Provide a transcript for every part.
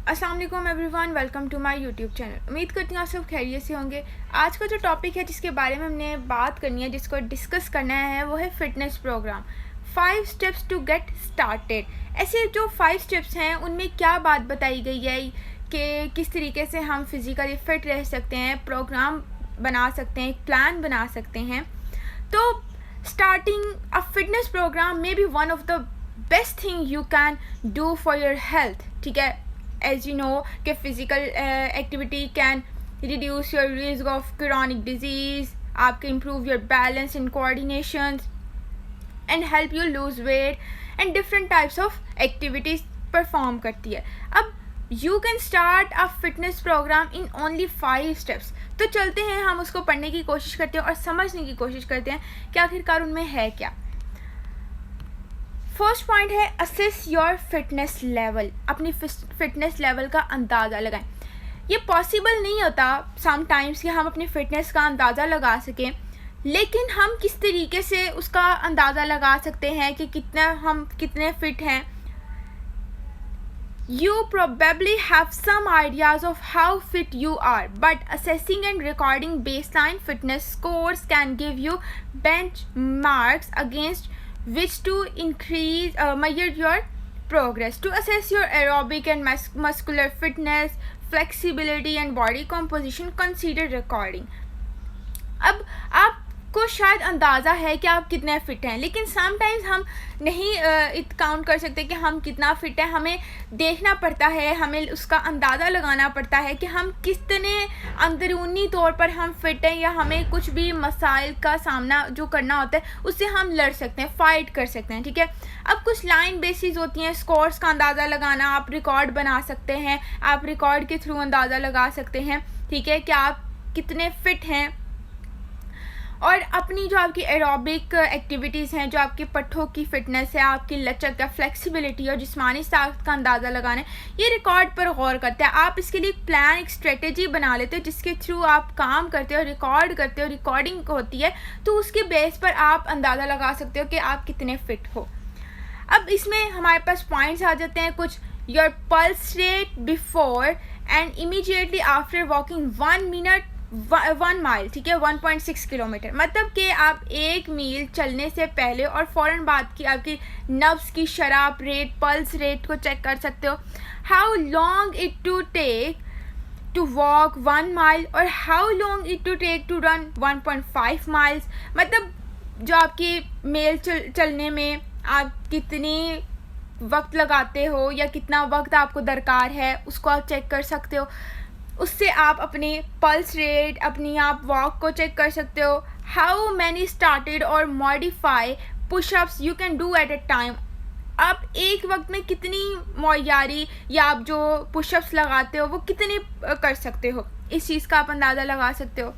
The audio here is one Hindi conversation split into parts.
अस्सलाम वालेकुम everyone, welcome to my YouTube channel. उम्मीद करती हूँ आप सब खैरियत से होंगे। आज का जो टॉपिक है जिसके बारे में हमने बात करनी है, जिसको डिस्कस करना है, वो है fitness programme 5 steps to get started. ऐसे जो 5 स्टेप्स हैं उनमें क्या बात बताई गई है कि किस तरीके से हम फिज़िकली फ़िट रह सकते हैं, प्रोग्राम बना सकते हैं, एक प्लान बना सकते हैं। तो starting a fitness programme may be one of the best thing you can do for your health. ठीक है, एज यू नो कि physical activity can reduce your risk of chronic disease, आपके improve your balance and coordination and help you lose weight and different types of activities perform करती है। अब you can start a fitness programme in only 5 steps. तो चलते हैं, हम उसको पढ़ने की कोशिश करते हैं और समझने की कोशिश करते हैं कि आखिरकार उनमें है क्या। फर्स्ट पॉइंट है असेस योर फिटनेस लेवल। अपनी फिटनेस लेवल का अंदाज़ा लगाएं। ये पॉसिबल नहीं होता समटाइम्स कि हम अपनी फ़िटनेस का अंदाज़ा लगा सकें, लेकिन हम किस तरीके से उसका अंदाज़ा लगा सकते हैं कि हम कितने फ़िट हैं। You probably have some ideas of how fit you are, but assessing and recording baseline fitness scores can give you benchmarks against which to measure your progress. To assess your aerobic and muscular fitness, flexibility and body composition, consider recording. अब आपको शायद अंदाज़ा है कि आप कितने फ़िट हैं, लेकिन समटाइम्स हम नहीं काउंट कर सकते कि हम कितना फ़िट हैं। हमें देखना पड़ता है, हमें उसका अंदाज़ा लगाना पड़ता है कि हम कितने अंदरूनी तौर पर हम फ़िट हैं, या हमें कुछ भी मसाइल का सामना जो करना होता है उससे हम लड़ सकते हैं, फ़ाइट कर सकते हैं। ठीक है, अब कुछ लाइन बेसिस होती हैं, स्कोर्स का अंदाज़ा लगाना, आप रिकॉर्ड बना सकते हैं, आप रिकॉर्ड के थ्रू अंदाज़ा लगा सकते हैं। ठीक है, कि आप कितने फ़िट हैं। और अपनी जो आपकी एरोबिक एक्टिविटीज़ हैं, जो आपके पट्ठों की फ़िटनेस है, आपकी लचक या फ्लेक्सिबिलिटी और जिस्मानी ताकत का अंदाज़ा लगाना है, ये रिकॉर्ड पर गौर करते हैं। आप इसके लिए एक प्लान, एक स्ट्रेटजी बना लेते हो जिसके थ्रू आप काम करते हो, रिकॉर्ड करते हो, रिकॉर्डिंग होती है, तो उसके बेस पर आप अंदाज़ा लगा सकते हो कि आप कितने फ़िट हो। अब इसमें हमारे पास पॉइंट्स आ जाते हैं कुछ। Your pulse rate before and immediately after walking 1 mile. ठीक है, 1.6 किलोमीटर, मतलब कि आप 1 मील चलने से पहले और फ़ौरन बाद की आपकी नब्ज़ की शराब रेट, पल्स रेट को चेक कर सकते हो। How long it to take to walk 1 mile और how long it to take to run 1.5 miles, मतलब जो आपकी मील चलने में आप कितनी वक्त लगाते हो या कितना वक्त आपको दरकार है, उसको आप चेक कर सकते हो। उससे आप अपनी पल्स रेट, अपनी आप वॉक को चेक कर सकते हो। हाउ मैनी स्टार्टेड और modify pushups you can do at A time. आप एक वक्त में कितनी मौयारी या आप जो पुशअप्स लगाते हो वो कितने कर सकते हो, इस चीज़ का आप अंदाज़ा लगा सकते हो।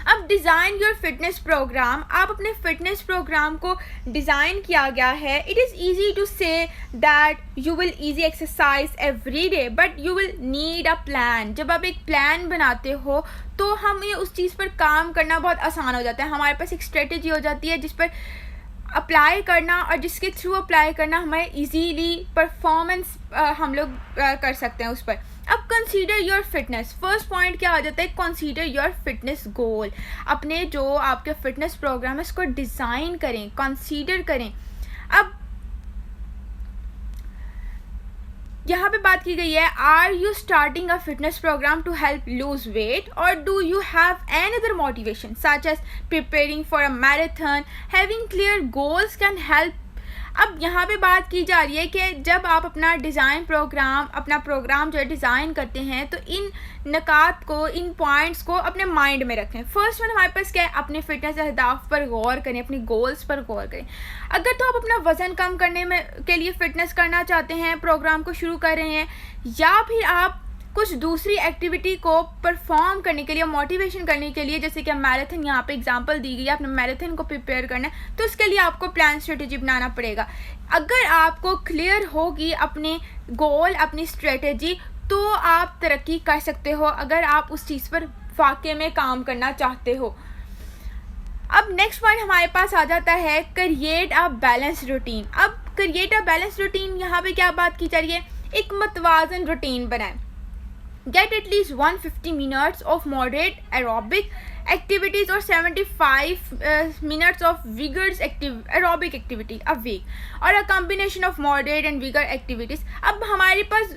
अब डिज़ाइन योर फिटनेस प्रोग्राम। आप अपने फिटनेस प्रोग्राम को डिज़ाइन किया गया है। It is easy to say that you will easy exercise every day, but you will need a plan. जब आप एक प्लान बनाते हो तो हमें उस चीज़ पर काम करना बहुत आसान हो जाता है। हमारे पास एक स्ट्रेटजी हो जाती है जिस पर अप्लाई करना और जिसके थ्रू अप्लाई करना हमें इजीली परफॉर्मेंस हम लोग कर सकते हैं उस पर। अब consider your fitness. First point क्या आ जाता है, कंसीडर योर फिटनेस गोल। अपने जो आपके फिटनेस प्रोग्राम है उसको डिज़ाइन करें, कंसीडर करें। अब यहाँ पे बात की गई है, are you starting a fitness programme to help lose weight और do you have any other motivation such as preparing for a marathon. Having clear goals can help. अब यहाँ पे बात की जा रही है कि जब आप अपना अपना प्रोग्राम जो है डिज़ाइन करते हैं, तो इन नकात को, इन पॉइंट्स को अपने माइंड में रखें। फर्स्ट वन हमारे पास क्या है, अपने फिटनेस अहदाफ पर गौर करें, अपनी गोल्स पर गौर करें। अगर तो आप अपना वज़न कम करने के लिए फ़िटनेस करना चाहते हैं, प्रोग्राम को शुरू कर रहे हैं, या फिर आप कुछ दूसरी एक्टिविटी को परफॉर्म करने के लिए, मोटिवेशन करने के लिए, जैसे कि मैराथन यहाँ पे एग्जांपल दी गई है, आपने मैराथन को प्रिपेयर करना है, तो उसके लिए आपको प्लान स्ट्रेटजी बनाना पड़ेगा। अगर आपको क्लियर होगी अपने गोल, अपनी स्ट्रेटजी, तो आप तरक्की कर सकते हो अगर आप उस चीज़ पर वाकई में काम करना चाहते हो। अब नेक्स्ट पॉइंट हमारे पास आ जाता है क्रिएट अ बैलेंस रूटीन। अब क्रिएट अ बैलेंस रूटीन, यहाँ पे क्या बात की जा रही है, एक मतवाजन रूटीन बनाएं. Get at least 150 minutes of moderate aerobic activities or 75 minutes of vigorous aerobic activity a week, or a combination of moderate and vigor activities. अब हमारे पास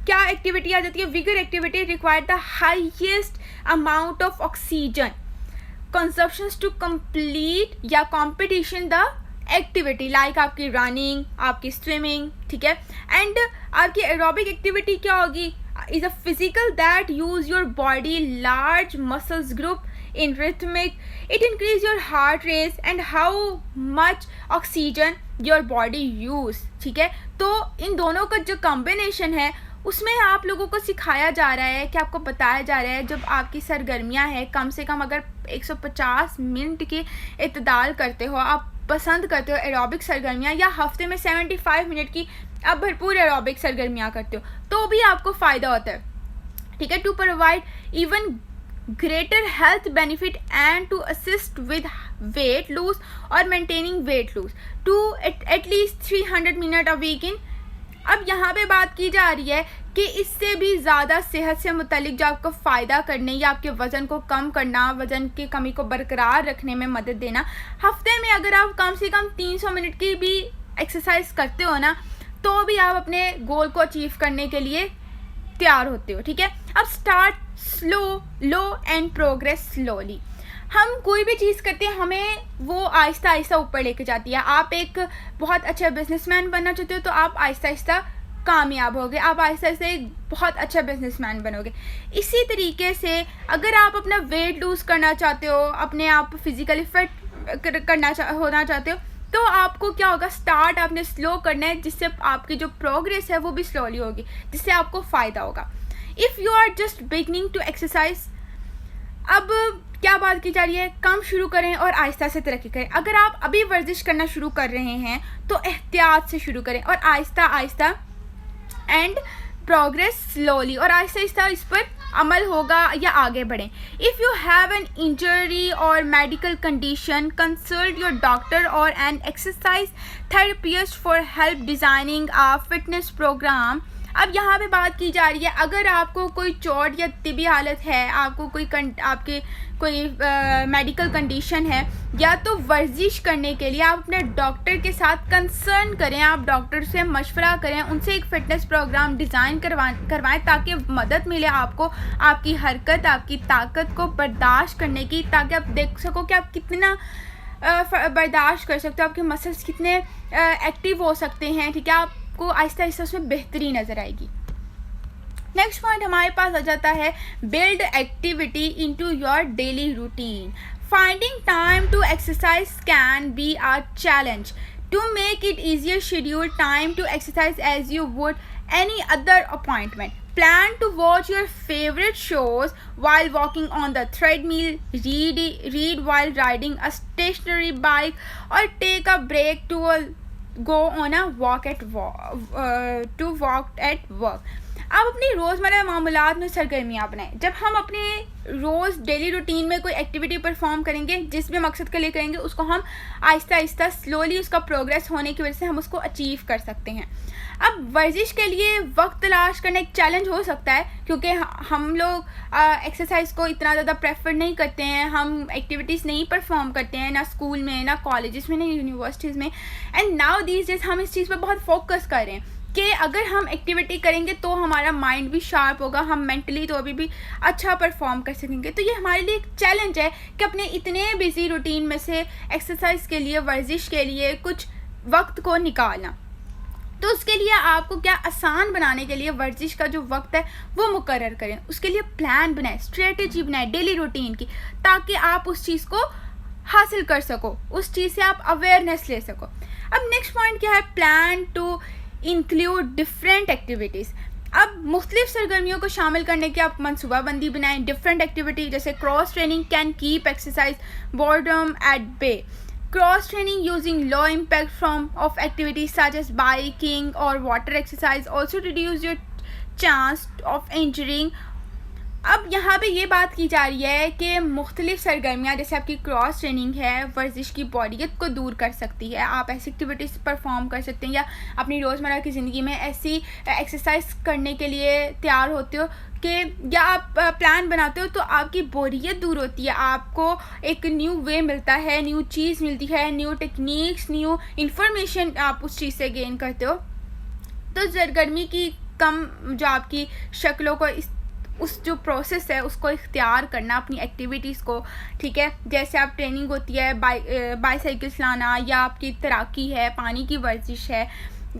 क्या एक्टिविटी आ जाती है? Vigour activity require the highest amount of oxygen consumptions to complete या कॉम्पिटिशन द एक्टिविटी, लाइक आपकी रनिंग, आपकी स्विमिंग, ठीक है. एंड आपकी एरोबिक एक्टिविटी क्या होगी? is a physical that use your body large muscles group in rhythmic. It increase your heart rate and how much oxygen your body use, ठीक है. तो इन दोनों का जो कॉम्बिनेशन है उसमें आप लोगों को सिखाया जा रहा है कि आपको बताया जा रहा है जब आपकी सरगर्मियां हैं कम से कम अगर 150 मिनट की इतदाल करते हो, आप पसंद करते हो एरोबिक सरगर्मियां, या हफ्ते में 75 मिनट की आप भरपूर एरोबिक सरगर्मियां करते हो, तो भी आपको फ़ायदा होता है, ठीक है. To provide even greater health benefit and to assist with weight loss और maintaining weight loss to at least 300 minute a week in. अब यहाँ पे बात की जा रही है कि इससे भी ज़्यादा सेहत से मुतल्लिक जो आपको फ़ायदा करने या आपके वज़न को कम करना, वज़न की कमी को बरकरार रखने में मदद देना, हफ्ते में अगर आप कम से कम 300 मिनट की भी एक्सरसाइज करते हो ना, तो भी आप अपने गोल को अचीव करने के लिए तैयार होते हो, ठीक है. अब start slow low and progress slowly. हम कोई भी चीज़ करते हैं हमें वो आहिस्ता आहिस्ता ऊपर लेके जाती है. आप एक बहुत अच्छा बिजनेसमैन बनना चाहते हो तो आप आहिस्ता आहिस्ता कामयाब होगे, आप आहिस्ता आहिस्ता एक बहुत अच्छा बिजनेसमैन बनोगे. इसी तरीके से अगर आप अपना वेट लूज़ करना चाहते हो, अपने आप फिज़िकली फिट होना चाहते हो, तो आपको क्या होगा? स्टार्ट आपने स्लो करना है, जिससे आपकी जो प्रोग्रेस है वो भी स्लोली होगी, जिससे आपको फ़ायदा होगा. If you are just beginning to exercise, अब क्या बात की जा रही है? कम शुरू करें और आहिस्ता से तरक्की करें. अगर आप अभी वर्जिश करना शुरू कर रहे हैं तो एहतियात से शुरू करें और Aahista Aahista and progress slowly, और आहिस्ता आहिस्ता इस पर अमल होगा या आगे बढ़ें. If you have an injury और medical condition, consult your doctor और an exercise therapist for help designing a fitness programme. अब यहाँ पे बात की जा रही है अगर आपको कोई चोट या तिबी हालत है, आपको आपके कोई मेडिकल कंडीशन है, या तो वर्जिश करने के लिए आप अपने डॉक्टर के साथ कंसर्न करें, आप डॉक्टर से मशवरा करें, उनसे एक फ़िटनेस प्रोग्राम डिज़ाइन करवाएं ताकि मदद मिले आपको आपकी हरकत, आपकी ताकत को बर्दाश्त करने की, ताकि आप देख सको कि आप कितना बर्दाश्त कर सकते हो, आपके मसल्स कितने एक्टिव हो सकते हैं, ठीक है. आपको आहिस्ता आहिस्ता उसमें बेहतरी नज़र आएगी. नेक्स्ट पॉइंट हमारे पास आ जाता है build activity into your daily routine. Finding time to exercise can be a challenge. To make it easier schedule time to exercise as you would any other appointment. Plan to watch your favorite shows while walking on the treadmill, read while riding a stationary bike, or take a break to go on a walk at work. आप अपनी रोज़मर्रा मामूलात में सरगर्मियाँ बनाएं. जब हम अपने रोज़ डेली रूटीन में कोई एक्टिविटी परफॉर्म करेंगे, जिस भी मकसद के लिए करेंगे, उसको हम आहिस्ता आहिस्ता स्लोली उसका प्रोग्रेस होने की वजह से हम उसको अचीव कर सकते हैं. अब वर्जिश के लिए वक्त तलाश करना एक चैलेंज हो सकता है, क्योंकि हम लोग एक्सरसाइज को इतना ज़्यादा प्रेफर नहीं करते हैं, हम एक्टिविटीज़ नहीं परफॉर्म करते हैं, ना स्कूल में, ना कॉलेजेस में, ना यूनिवर्सिटीज़ में. एंड नाउ दीज डेज हम इस चीज़ पर बहुत फोकस कर रहे हैं कि अगर हम एक्टिविटी करेंगे तो हमारा माइंड भी शार्प होगा, हम मेंटली तो अभी भी अच्छा परफॉर्म कर सकेंगे. तो ये हमारे लिए एक चैलेंज है कि अपने इतने बिजी रूटीन में से एक्सरसाइज के लिए, वर्जिश के लिए कुछ वक्त को निकालना. तो उसके लिए आपको क्या आसान बनाने के लिए वर्जिश का जो वक्त है वो मुकर्रर करें. उसके लिए प्लान बनाएं, स्ट्रेटजी बनाएं डेली रूटीन की, ताकि आप उस चीज़ को हासिल कर सको, उस चीज़ से आप अवेयरनेस ले सको. अब नेक्स्ट पॉइंट क्या है? Plan to include different activities. अब मुख्तलिफ सरगर्मियों को शामिल करने की आप मनसूबाबंदी बनाएं. डिफरेंट एक्टिविटी जैसे cross training can keep exercise boredom at bay. Cross training using low impact form of activities such as biking or water exercise also reduce your chance of injuring अब यहाँ पे ये बात की जा रही है कि मुख्तलिफ सरगर्मियाँ जैसे आपकी क्रॉस ट्रेनिंग है वर्जिश की बोरियत को दूर कर सकती है। आप ऐसी एक्टिविटीज़ परफॉर्म कर सकते हैं या अपनी रोज़मर्रा की ज़िंदगी में ऐसी एक्सरसाइज करने के लिए तैयार होते हो कि या आप प्लान बनाते हो तो आपकी बोरियत दूर होती है, आपको एक न्यू वे मिलता है, न्यू चीज़ मिलती है, न्यू टेक्निक्स, न्यू इन्फॉर्मेशन आप उस चीज़ से गेन करते हो। तो सरगर्मी की कम जो आपकी शक्लों को उस जो प्रोसेस है उसको इख्तियार करना अपनी एक्टिविटीज़ को, ठीक है। जैसे आप ट्रेनिंग होती है बाईसाइकिल चलाना या आपकी तैराकी है, पानी की वर्जिश है,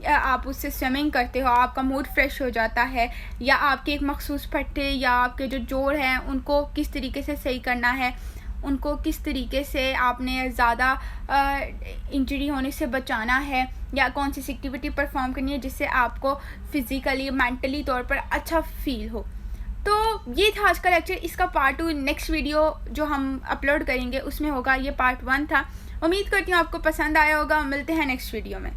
आप उससे स्विमिंग करते हो, आपका मूड फ्रेश हो जाता है, या आपके एक मखसूस पट्टे या आपके जो जोड़ हैं उनको किस तरीके से सही करना है, उनको किस तरीके से आपने ज़्यादा इंजरी होने से बचाना है, या कौन सी एक्टिविटी परफॉर्म करनी है जिससे आपको फ़िज़िकली मेंटली तौर पर अच्छा फील हो। तो ये था आज का लेक्चर। इसका पार्ट 2 नेक्स्ट वीडियो जो हम अपलोड करेंगे उसमें होगा। ये पार्ट 1 था। उम्मीद करती हूँ आपको पसंद आया होगा। मिलते हैं नेक्स्ट वीडियो में।